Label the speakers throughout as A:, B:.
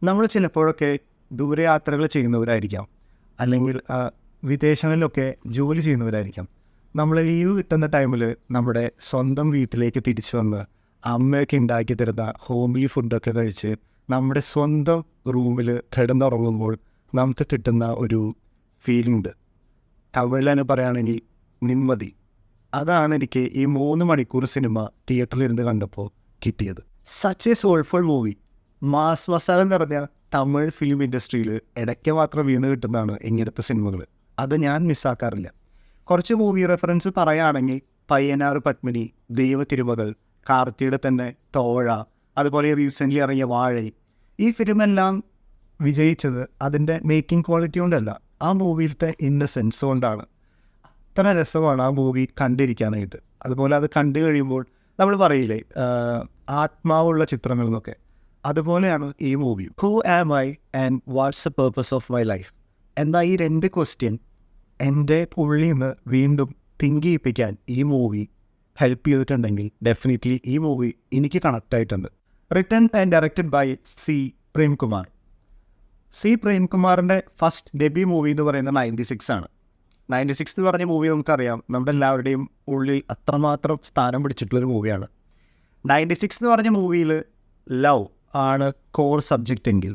A: നമ്മൾ ചിലപ്പോഴൊക്കെ ദൂരയാത്രകൾ ചെയ്യുന്നവരായിരിക്കാം, അല്ലെങ്കിൽ വിദേശങ്ങളിലൊക്കെ ജോലി ചെയ്യുന്നവരായിരിക്കാം. നമ്മൾ ലീവ് കിട്ടുന്ന ടൈമിൽ നമ്മുടെ സ്വന്തം വീട്ടിലേക്ക് തിരിച്ചു വന്ന് അമ്മയൊക്കെ ഉണ്ടാക്കി തരുന്ന ഹോംലി ഫുഡൊക്കെ കഴിച്ച് നമ്മുടെ സ്വന്തം റൂമിൽ കിടന്നുറങ്ങുമ്പോൾ നമുക്ക് കിട്ടുന്ന ഒരു ഫീലിംഗ് ഉണ്ട്. തമിഴിലാണ് പറയുകയാണെങ്കിൽ നിമ്മതി. അതാണ് എനിക്ക് ഈ 3 മണിക്കൂർ സിനിമ തിയേറ്ററിലിരുന്ന് കണ്ടപ്പോൾ കിട്ടിയത്. Such A soulful movie. Mass masala നിറഞ്ഞ തമിഴ് ഫിലിം ഇൻഡസ്ട്രിയിൽ ഇടയ്ക്ക് മാത്രം വീണ് കിട്ടുന്നതാണ് ഇങ്ങനത്തെ സിനിമകൾ. അത് ഞാൻ മിസ്സാക്കാറില്ല. കുറച്ച് മൂവി റെഫറൻസ് പറയുകയാണെങ്കിൽ പയ്യനാറ് പത്മിനി, ദൈവ തിരുമകൾ, കാർത്തിയുടെ തന്നെ തോഴ, അതുപോലെ റീസെൻ്റ്ലി ഇറങ്ങിയ വാഴ. ഈ ഫിലിമെല്ലാം വിജയിച്ചത് അതിൻ്റെ മേക്കിംഗ് ക്വാളിറ്റി കൊണ്ടല്ല, ആ മൂവിയിലത്തെ ഇന്നസെൻസ് കൊണ്ടാണ്. അത്ര രസമാണ് ആ മൂവി കണ്ടിരിക്കാനായിട്ട്. അതുപോലെ അത് കണ്ടു കഴിയുമ്പോൾ നമ്മൾ പറയില്ലേ ആത്മാവുള്ള ചിത്രങ്ങൾ എന്നൊക്കെ, അതുപോലെയാണ് ഈ movie. Who am I and what's a purpose of my life എന്ന ഈ 2 ക്വസ്റ്റ്യൻ എൻ്റെ ഉള്ളിൽ നിന്ന് വീണ്ടും തിങ്ക് ചെയ്യിപ്പിക്കാൻ ഈ മൂവി ഹെൽപ്പ് ചെയ്തിട്ടുണ്ടെങ്കിൽ ഡെഫിനറ്റ്ലി ഈ മൂവി എനിക്ക് കണക്റ്റ് ആയിട്ടുണ്ട്. Written and directed by C Premkumar. C പ്രേംകുമാറിൻ്റെ ഫസ്റ്റ് ഡെബ്യൂ മൂവി എന്ന് പറയുന്നത് 96 ആണ്. 96 എന്ന് പറഞ്ഞ മൂവി നമുക്കറിയാം, നമ്മുടെ എല്ലാവരുടെയും ഉള്ളിൽ അത്രമാത്രം സ്ഥാനം പിടിച്ചിട്ടുള്ളൊരു മൂവിയാണ്. 96 എന്ന് പറഞ്ഞ മൂവിയിൽ ലവ് ആണ് കോർ സബ്ജക്റ്റ് എങ്കിൽ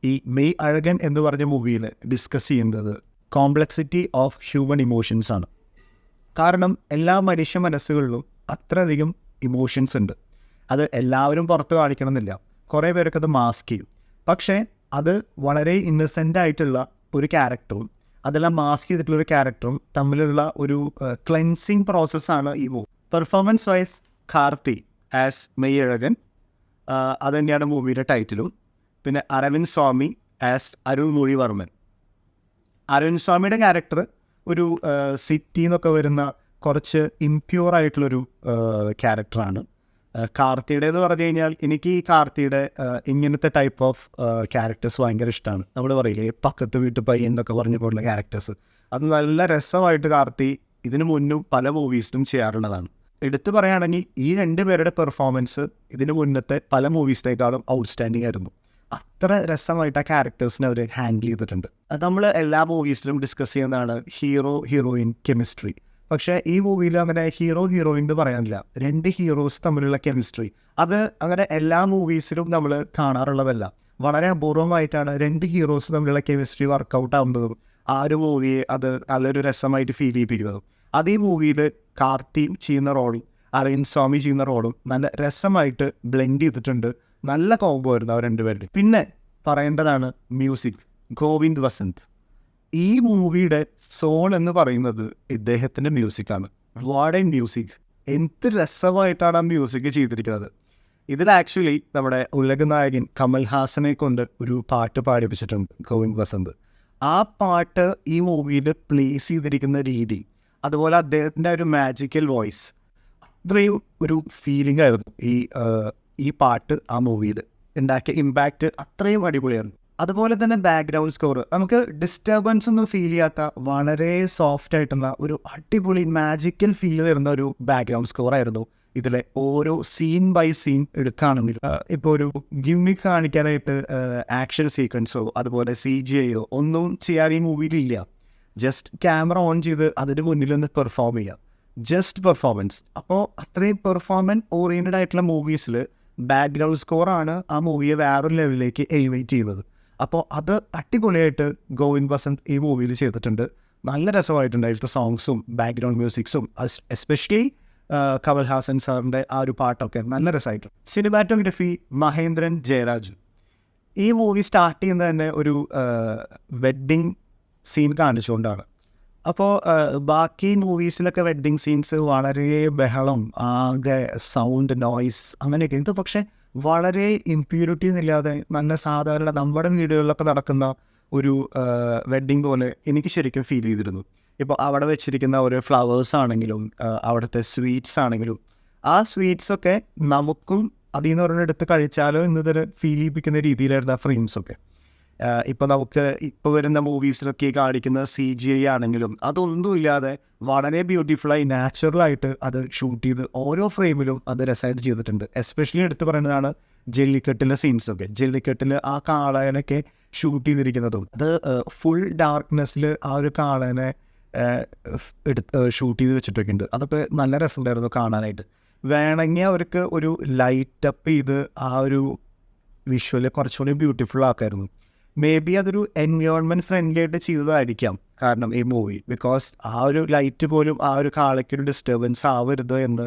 A: ഈ മെയ് അഴകൻ എന്ന് പറഞ്ഞ മൂവിയിൽ ഡിസ്കസ് ചെയ്യുന്നത് കോംപ്ലക്സിറ്റി ഓഫ് ഹ്യൂമൻ ഇമോഷൻസ് ആണ്. കാരണം എല്ലാ മനുഷ്യ മനസ്സുകളിലും അത്രയധികം ഇമോഷൻസ് ഉണ്ട്. അത് എല്ലാവരും പുറത്ത് കാണിക്കണമെന്നില്ല, കുറേ പേരൊക്കെ അത് മാസ്ക് ചെയ്യും. പക്ഷേ അത് വളരെ ഇന്നസെൻ്റ് ആയിട്ടുള്ള ഒരു ക്യാരക്ടറും അതെല്ലാം മാസ്ക് ചെയ്തിട്ടുള്ളൊരു ക്യാരക്ടറും തമ്മിലുള്ള ഒരു ക്ലെൻസിങ് പ്രോസസ്സാണ് ഈ movie. Performance wise Karthi as Meiyazhagan, അത് തന്നെയാണ് മൂവിയുടെ ടൈറ്റിലും. പിന്നെ അരവിന്ദ് സ്വാമി ആസ് അരുൾമൊഴിവർമ്മൻ. അരവിന്ദ് സ്വാമിയുടെ ക്യാരക്ടർ ഒരു സിറ്റി എന്നൊക്കെ വരുന്ന കുറച്ച് ഇംപ്യൂർ ആയിട്ടുള്ളൊരു ക്യാരക്ടറാണ്. കാർത്തിയുടെ എന്ന് പറഞ്ഞു കഴിഞ്ഞാൽ എനിക്ക് ഈ കാർത്തിയുടെ ഇങ്ങനത്തെ ടൈപ്പ് ഓഫ് ക്യാരക്ടേഴ്സ് ഭയങ്കര ഇഷ്ടമാണ്. നമ്മൾ പറയില്ലേ പക്കത്ത് വീട്ടു പയ്യൻ എന്നൊക്കെ പറഞ്ഞു പോലുള്ള ക്യാരക്ടേഴ്സ്, അത് നല്ല രസമായിട്ട് കാർത്തി ഇതിനു മുന്നും പല മൂവീസിലും ചെയ്യാറുള്ളതാണ്. എടുത്തു പറയുകയാണെങ്കിൽ ഈ 2 പേരുടെ പെർഫോമൻസ് ഇതിന് മുന്നത്തെ പല മൂവീസിനേക്കാളും ഔട്ട്സ്റ്റാൻഡിങ് ആയിരുന്നു. അത്ര രസമായിട്ട് ആ ക്യാരക്ടേഴ്സിനെ അവർ ഹാൻഡിൽ ചെയ്തിട്ടുണ്ട്. നമ്മൾ എല്ലാ മൂവീസിലും ഡിസ്കസ് ചെയ്യുന്നതാണ് ഹീറോ ഹീറോയിൻ കെമിസ്ട്രി. പക്ഷേ ഈ മൂവിയിൽ അങ്ങനെ ഹീറോ ഹീറോയിൻ എന്ന് പറയാനില്ല. 2 ഹീറോസ് തമ്മിലുള്ള കെമിസ്ട്രി അത് അങ്ങനെ എല്ലാ മൂവീസിലും നമ്മൾ കാണാറുള്ളതല്ല. വളരെ അപൂർവമായിട്ടാണ് 2 ഹീറോസ് തമ്മിലുള്ള കെമിസ്ട്രി വർക്കൗട്ട് ആവുന്നതും ആ ഒരു മൂവിയെ അത് നല്ലൊരു രസമായിട്ട് ഫീൽ ചെയ്യിപ്പിക്കുന്നതും. അത് ഈ മൂവിയിൽ കാർത്തി ചെയ്യുന്ന റോളും അരവിന്ദ് സ്വാമി ചെയ്യുന്ന റോളും നല്ല രസമായിട്ട് ബ്ലെൻഡ് ചെയ്തിട്ടുണ്ട്. നല്ല കോംബോ ആയിരുന്നു അവർ 2 പേരുടെ. പിന്നെ പറയേണ്ടതാണ് മ്യൂസിക്. ഗോവിന്ദ് വസന്ത്. ഈ മൂവിയുടെ സോൾ എന്ന് പറയുന്നത് ഇദ്ദേഹത്തിൻ്റെ മ്യൂസിക്കാണ്. What A music! എന്ത് രസമായിട്ടാണ് ആ മ്യൂസിക് ചെയ്തിരിക്കുന്നത്. ഇതിൽ ആക്ച്വലി നമ്മുടെ ഉലകനായകൻ കമൽ ഹാസനെ കൊണ്ട് ഒരു പാട്ട് പാടിപ്പിച്ചിട്ടുണ്ട് ഗോവിന്ദ് വസന്ത്. ആ പാട്ട് ഈ മൂവിയിൽ പ്ലേസ് ചെയ്തിരിക്കുന്ന രീതി, അതുപോലെ അദ്ദേഹത്തിൻ്റെ ഒരു മാജിക്കൽ വോയിസ്, അത്രയും ഒരു ഫീലിംഗ് ആയിരുന്നു ഈ പാട്ട് ആ മൂവിയിൽ ഉണ്ടാക്കിയ ഇമ്പാക്റ്റ് അത്രയും അടിപൊളിയായിരുന്നു. അതുപോലെ തന്നെ ബാക്ക്ഗ്രൗണ്ട് സ്കോർ, നമുക്ക് ഡിസ്റ്റർബൻസ് ഒന്നും ഫീൽ ചെയ്യാത്ത വളരെ സോഫ്റ്റ് ആയിട്ടുള്ള ഒരു അടിപൊളി മാജിക്കൽ ഫീൽ തരുന്ന ഒരു ബാക്ക്ഗ്രൗണ്ട് സ്കോർ ആയിരുന്നു ഇതിലെ ഓരോ സീൻ ബൈ സീൻ എടുക്കുകയാണെങ്കിലും. ഇപ്പോൾ ഒരു ഗിമ്മിക്ക് കാണിക്കാനായിട്ട് ആക്ഷൻ സീക്വൻസോ അതുപോലെ CGI ഒന്നും ചെയ്യാൻ ഈ മൂവിയിലില്ല. ജസ്റ്റ് ക്യാമറ ഓൺ ചെയ്ത് അതിന് മുന്നിലൊന്ന് പെർഫോം ചെയ്യുക, ജസ്റ്റ് പെർഫോമൻസ്. അപ്പോൾ അത്രയും പെർഫോമൻസ് ഓറിയൻറ്റഡ് ആയിട്ടുള്ള മൂവീസിൽ ബാക്ക്ഗ്രൗണ്ട് സ്കോറാണ് ആ മൂവിയെ വേറൊരു ലെവലിലേക്ക് എലിവേറ്റ് ചെയ്യുന്നത്. അപ്പോൾ അത് അടിപൊളിയായിട്ട് ഗോവിന്ദ് വസന്ത് ഈ മൂവിയിൽ ചെയ്തിട്ടുണ്ട്. നല്ല രസമായിട്ടുണ്ട് അതിലത്തെ സോങ്സും ബാക്ക്ഗ്രൗണ്ട് മ്യൂസിക്സും, എസ്പെഷ്യലി കമൽ ഹാസൻ സാറിൻ്റെ ആ ഒരു പാട്ടൊക്കെ നല്ല രസമായിട്ടുണ്ട്. സിനിമാറ്റോഗ്രഫി മഹേന്ദ്രൻ ജയരാജ്. ഈ മൂവി സ്റ്റാർട്ട് ചെയ്യുന്നത് തന്നെ ഒരു വെഡ്ഡിങ് സീൻ കാണിച്ചുകൊണ്ടാണ്. അപ്പോൾ ബാക്കി മൂവീസിലൊക്കെ വെഡ്ഡിങ് സീൻസ് വളരെ ബഹളം, ആകെ സൗണ്ട്, നോയ്സ് അങ്ങനെയൊക്കെ. ഇത് പക്ഷേ വളരെ ഇമ്പ്യൂരിറ്റി എന്നില്ലാതെ നല്ല സാധാരണ നമ്മുടെ വീടുകളിലൊക്കെ നടക്കുന്ന ഒരു വെഡ്ഡിങ് പോലെ എനിക്ക് ശരിക്കും ഫീൽ ചെയ്തിരുന്നു. ഇപ്പോൾ അവിടെ വെച്ചിരിക്കുന്ന ഓരോ ഫ്ലവേഴ്സ് ആണെങ്കിലും അവിടുത്തെ സ്വീറ്റ്സ് ആണെങ്കിലും, ആ സ്വീറ്റ്സൊക്കെ നമുക്കും അതിൽ നിന്ന് ഒരെണ്ണം എടുത്ത് കഴിച്ചാലോ എന്നതൊരു ഫീൽ ചെയ്യിപ്പിക്കുന്ന രീതിയിലായിരുന്നു ആ ഫ്രെയിംസൊക്കെ. ഇപ്പോൾ നമുക്ക് ഇപ്പോൾ വരുന്ന മൂവീസിലൊക്കെ കാണിക്കുന്ന CGI ആണെങ്കിലും അതൊന്നുമില്ലാതെ വളരെ ബ്യൂട്ടിഫുള്ളായി നാച്ചുറലായിട്ട് അത് ഷൂട്ട് ചെയ്ത് ഓരോ ഫ്രെയിമിലും അത് രസമായിട്ട് ചെയ്തിട്ടുണ്ട്. എസ്പെഷ്യലി എടുത്ത് പറയുന്നതാണ് ജല്ലിക്കെട്ടിലെ സീൻസൊക്കെ, ജല്ലിക്കെട്ടിൽ ആ കാളേനൊക്കെ ഷൂട്ട് ചെയ്തിരിക്കുന്നതും അത് ഫുൾ ഡാർക്ക്നെസ്സിൽ ആ ഒരു കാളേനെ ഷൂട്ട് ചെയ്ത് വെച്ചിട്ടൊക്കെ ഉണ്ട്. അതൊക്കെ നല്ല രസമുണ്ടായിരുന്നു കാണാനായിട്ട്. വേണമെങ്കിൽ അവർക്ക് ഒരു ലൈറ്റ് അപ്പ് ചെയ്ത് ആ ഒരു വിഷ്വല് കുറച്ചുകൂടി ബ്യൂട്ടിഫുൾ ആക്കായിരുന്നു. മേ ബി അതൊരു എൻവയോൺമെൻറ്റ് ഫ്രണ്ട്ലി ആയിട്ട് ചെയ്തതായിരിക്കാം കാരണം ഈ മൂവി, ബിക്കോസ് ആ ഒരു ലൈറ്റ് പോലും ആ ഒരു കാളയ്ക്കൊരു ഡിസ്റ്റർബൻസ് ആവരുത് എന്ന്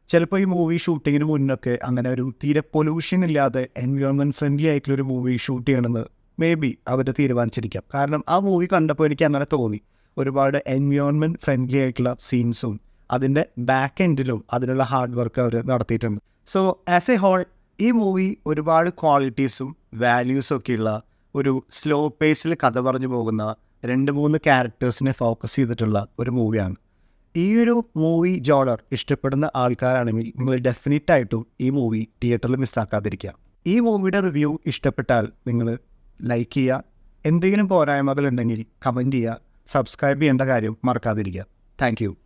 A: ചിലപ്പോൾ ഈ മൂവി ഷൂട്ടിങ്ങിന് മുന്നൊക്കെ അങ്ങനെ ഒരു തീരെ പൊല്യൂഷൻ ഇല്ലാതെ എൻവയോൺമെൻറ്റ് ഫ്രണ്ട്ലി ആയിട്ടുള്ളൊരു മൂവി ഷൂട്ട് ചെയ്യണമെന്ന് മേ ബി അവർ തീരുമാനിച്ചിരിക്കാം. കാരണം ആ മൂവി കണ്ടപ്പോൾ എനിക്ക് അങ്ങനെ തോന്നി, ഒരുപാട് എൻവയോൺമെൻറ്റ് ഫ്രണ്ട്ലി ആയിട്ടുള്ള സീൻസും അതിൻ്റെ ബാക്ക് എൻഡിലും അതിനുള്ള ഹാർഡ് വർക്ക് അവർ നടത്തിയിട്ടുണ്ട്. സോ ആസ് എ ഹോൾ ഈ മൂവി ഒരുപാട് ക്വാളിറ്റീസും വാല്യൂസും ഒക്കെയുള്ള ഒരു സ്ലോ പേസിൽ കഥ പറഞ്ഞു പോകുന്ന 2-3 ക്യാരക്ടേഴ്സിനെ ഫോക്കസ് ചെയ്തിട്ടുള്ള ഒരു മൂവിയാണ്. ഈ ഒരു മൂവി ജോണർ ഇഷ്ടപ്പെടുന്ന ആൾക്കാരാണെങ്കിൽ നിങ്ങൾ ഡെഫിനറ്റായിട്ടും ഈ മൂവി തിയേറ്ററിൽ മിസ്സാക്കാതിരിക്കുക. ഈ മൂവിയുടെ റിവ്യൂ ഇഷ്ടപ്പെട്ടാൽ നിങ്ങൾ ലൈക്ക് ചെയ്യുക, എന്തെങ്കിലും പോരായ്മകളുണ്ടെങ്കിൽ കമൻറ്റ് ചെയ്യുക, സബ്സ്ക്രൈബ് ചെയ്യേണ്ട കാര്യം മറക്കാതിരിക്കുക. Thank you.